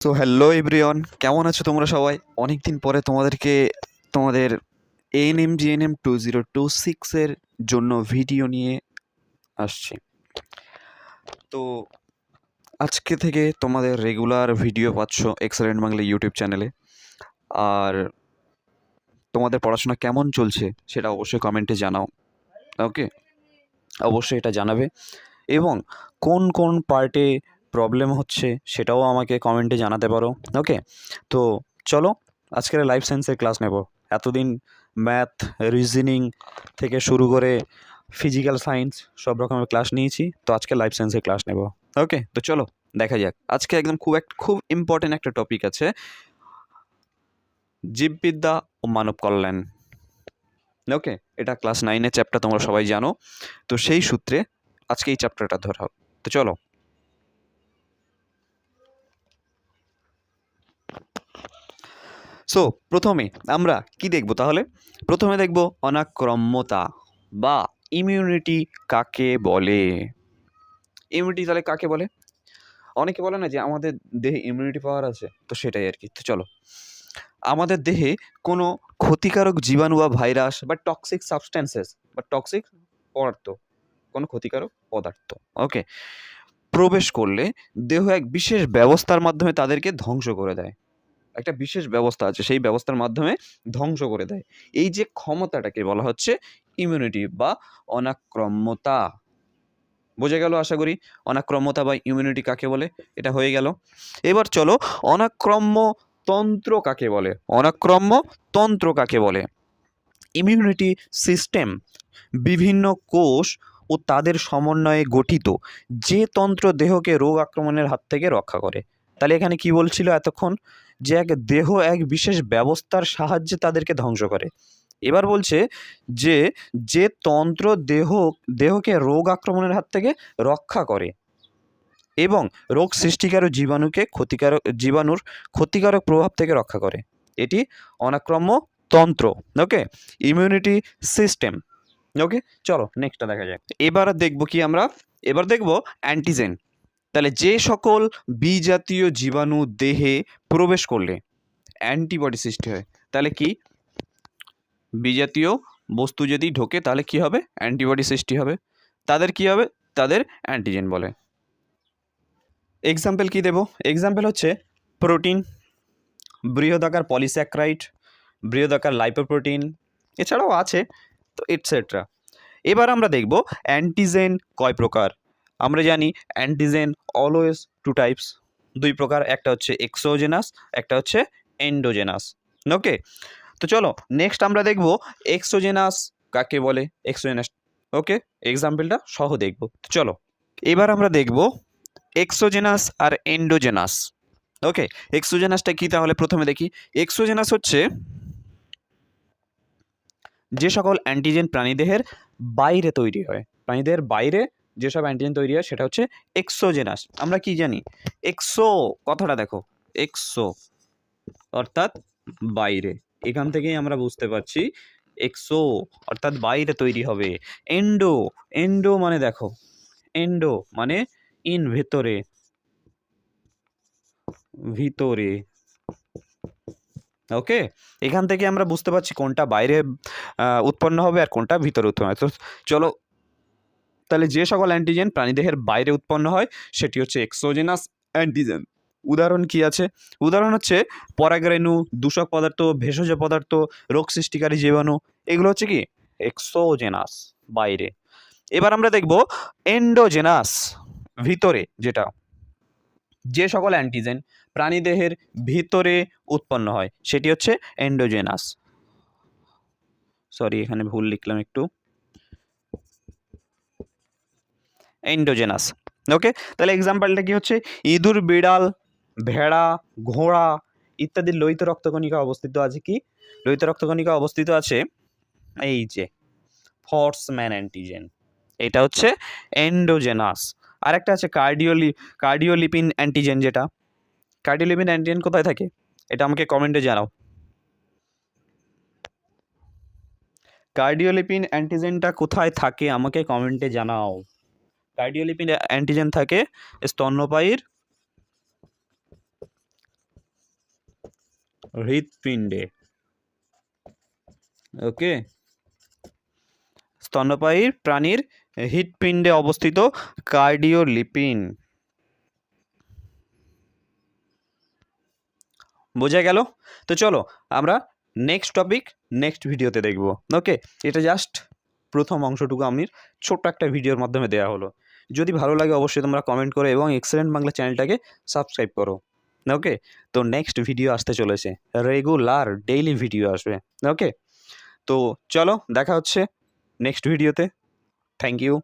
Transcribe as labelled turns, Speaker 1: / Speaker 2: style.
Speaker 1: So hello everyone, কেমন আছো তোমরা সবাই? অনেকদিন পরে তোমাদের এএনএম জিএনএম 2026 এর জন্য ভিডিও নিয়ে আসছি। তো আজকে থেকে তোমাদের রেগুলার ভিডিও পাচ্ছ এক্সেলেন্ট বাংলা ইউটিউব চ্যানেলে। আর তোমাদের পড়াশোনা কেমন চলছে সেটা অবশ্যই কমেন্টে জানাও। ওকে, অবশ্যই এটা জানাবে। এবং কোন কোন পার্টে প্রবলেম হচ্ছে সেটাও আমাকে কমেন্টে জানাতে পারো। ওকে, তো চলো আজকের লাইফ সায়েন্সের ক্লাস নেব। এতদিন ম্যাথ, রিজনিং থেকে শুরু করে ফিজিক্যাল সায়েন্স সব রকমের ক্লাস নিয়েছি, তো আজকে লাইফ সায়েন্সের ক্লাস নেব। ওকে, তো চলো দেখা যাক। আজকে একদম খুব ইম্পর্টেন্ট একটা টপিক আছে, জীববিদ্যা ও মানব কল্যাণ। ওকে, এটা ক্লাস 9-এর চ্যাপ্টার, তোমরা সবাই জানো। তো সেই সূত্রে আজকে এই চ্যাপ্টারটা ধরা হোক। তো চলো। সো প্রথমে আমরা কি দেখব তাহলে? প্রথমে দেখব অনাক্রম্যতা বা ইমিউনিটি কাকে বলে। ইমিউনিটি তাহলে কাকে বলে? অনেকে বলে না যে আমাদের দেহে ইমিউনিটি পাওয়ার আছে, তো সেটাই আর কি। তো চলো, আমাদের দেহে কোনো ক্ষতিকারক জীবাণু বা ভাইরাস বা টক্সিক সাবস্ট্যান্সেস বা টক্সিক পদার্থ, কোনো ক্ষতিকারক পদার্থ, ওকে, প্রবেশ করলে দেহ এক বিশেষ ব্যবস্থার মাধ্যমে তাদেরকে ধ্বংস করে দেয়। একটা বিশেষ ব্যবস্থা আছে, সেই ব্যবস্থার মাধ্যমে ধ্বংস করে দেয়। এই যে ক্ষমতাটাকে বলা হচ্ছে ইমিউনিটি বা অনাক্রম্যতা। বোঝা গেল আশা করি অনাক্রম্যতা বা ইমিউনিটি কাকে বলে, এটা হয়ে গেল। এবার চলো অনাক্রম্য তন্ত্র কাকে বলে। অনাক্রম্য তন্ত্র কাকে বলে? ইমিউনিটি সিস্টেম বিভিন্ন কোষ ও তাদের সমন্বয়ে গঠিত যে তন্ত্র দেহকে রোগ আক্রমণের হাত থেকে রক্ষা করে। তাহলে এখানে কি বলছিল এতক্ষণ? যে দেহ এক বিশেষ ব্যবস্থার সাহায্যে তাদেরকে ধ্বংস করে। এবার বলছে যে যে তন্ত্র দেহকে রোগ আক্রমণের হাত থেকে রক্ষা করে এবং রোগ সৃষ্টিকারক জীবাণুর ক্ষতিকারক প্রভাব থেকে রক্ষা করে, এটি অনাক্রম্য তন্ত্র। ওকে, ইমিউনিটি সিস্টেম। ওকে, চলো নেক্সটটা দেখা যাক। এবার দেখব কি আমরা? এবার দেখব অ্যান্টিজেন। তাহলে যে সকল বিজাতীয় জীবাণু দেহে প্রবেশ করলে অ্যান্টিবডি সৃষ্টি হয়। তাহলে কি? বিজাতীয় বস্তু যদি ঢোকে তাহলে কি হবে? অ্যান্টিবডি সৃষ্টি হবে। তাদের কি হবে? তাদের অ্যান্টিজেন বলে। এক্সাম্পল কি দেব? এক্সাম্পল হচ্ছে প্রোটিন, বৃহদাকার পলিস্যাক্রাইড, বৃহদাকার লাইপোপ্রোটিন, এছাড়াও আছে তো এটসেট্রা। এবার আমরা দেখব অ্যান্টিজেন কয় প্রকার। আমরা জানি অ্যান্টিজেন অলওয়েজ টু টাইপস, দুই প্রকার, একটা হচ্ছে এক্সোজেনাস, একটা হচ্ছে এন্ডোজেনাস। ওকে, তো চলো নেক্সট আমরা দেখব এক্সোজেনাস কাকে বলে। এক্সোজেনাস, ওকে, এক্সাম্পলটা সহ দেখব। চলো এবার আমরা দেখব এক্সোজেনাস আর এন্ডোজেনাস। ওকে, এক্সোজেনাসটা কি তাহলে প্রথমে দেখি। এক্সোজেনাস হচ্ছে যে সকল অ্যান্টিজেন প্রাণীদেহের বাইরে তৈরি হয়, প্রাণীদেহের বাইরে যেসব অ্যান্টিজেন তৈরি হয় সেটা হচ্ছে এক্সোজেনাস। আমরা কি জানি? এক্সো কথাটা দেখো, এক্সো অর্থাৎ বাইরে, এখান থেকেই আমরা বুঝতে পারছি এক্সো অর্থাৎ বাইরে তৈরি হবে। এন্ডো, এন্ডো মানে দেখো, এন্ডো মানে ইন, ভেতরে, ভিতরে। ওকে, এখান থেকে আমরা বুঝতে পারছি কোনটা বাইরে উৎপন্ন হবে আর কোনটা ভিতরে উৎপন্ন হয়। তো চলো, তাহলে যে সকল অ্যান্টিজেন প্রাণীদেহের বাইরে উৎপন্ন হয় সেটি হচ্ছে এক্সোজেনাস অ্যান্টিজেন। উদাহরণ কি আছে? উদাহরণ হচ্ছে পরাগরেণু, দূষক পদার্থ, ভেষজ পদার্থ, রোগ সৃষ্টিকারী জীবাণু, এগুলো হচ্ছে কি এক্সোজেনাস, বাইরে। এবার আমরা দেখব এন্ডোজেনাস, ভিতরে, যেটা যে সকল অ্যান্টিজেন প্রাণীদেহের ভিতরে উৎপন্ন হয় সেটি হচ্ছে এন্ডোজেনাস। সরি, এখানে ভুল লিখলাম একটু, এন্ডোজেনাস। ওকে, তাহলে এক্সাম্পলটা কি হচ্ছে? ইঁদুর, বিড়াল, ভেড়া, ঘোড়া ইত্যাদির লোহিত রক্তকণিকা অবস্থিত আছে। কি লোহিত রক্তকণিকা অবস্থিত আছে? এই যে ফর্সম্যান অ্যান্টিজেন, এটা হচ্ছে এন্ডোজেনাস। আর একটা আছে কার্ডিওলিপিন অ্যান্টিজেন। যেটা কার্ডিওলিপিন অ্যান্টিজেন কোথায় থাকে এটা আমাকে কমেন্টে জানাও। কার্ডিওলিপিন অ্যান্টিজেনটা কোথায় থাকে আমাকে কমেন্টে জানাও। কার্ডিওলিপিন অ্যান্টিজেন থাকে স্তন্যপায়ীর হৃৎপিণ্ডে। ওকে, স্তন্যপায়ী প্রাণীর হৃৎপিণ্ডে অবস্থিত কার্ডিওলিপিন। বোঝা গেল? তো চলো আমরা নেক্সট টপিক নেক্সট ভিডিওতে দেখব। ওকে, এটা জাস্ট প্রথম অংশটুকু আমি ছোট্ট একটা ভিডিওর মাধ্যমে দেওয়া হলো। যদি ভালো লাগে অবশ্যই তোমরা কমেন্ট করো এবং এক্সেলেন্ট বাংলা চ্যানেলটাকে সাবস্ক্রাইব করো। ওকে, তো নেক্সট ভিডিও আসতে চলেছে, রেগুলার ডেইলি ভিডিও আসবে। ওকে, তো চলো দেখা হচ্ছে নেক্সট ভিডিওতে। Thank you.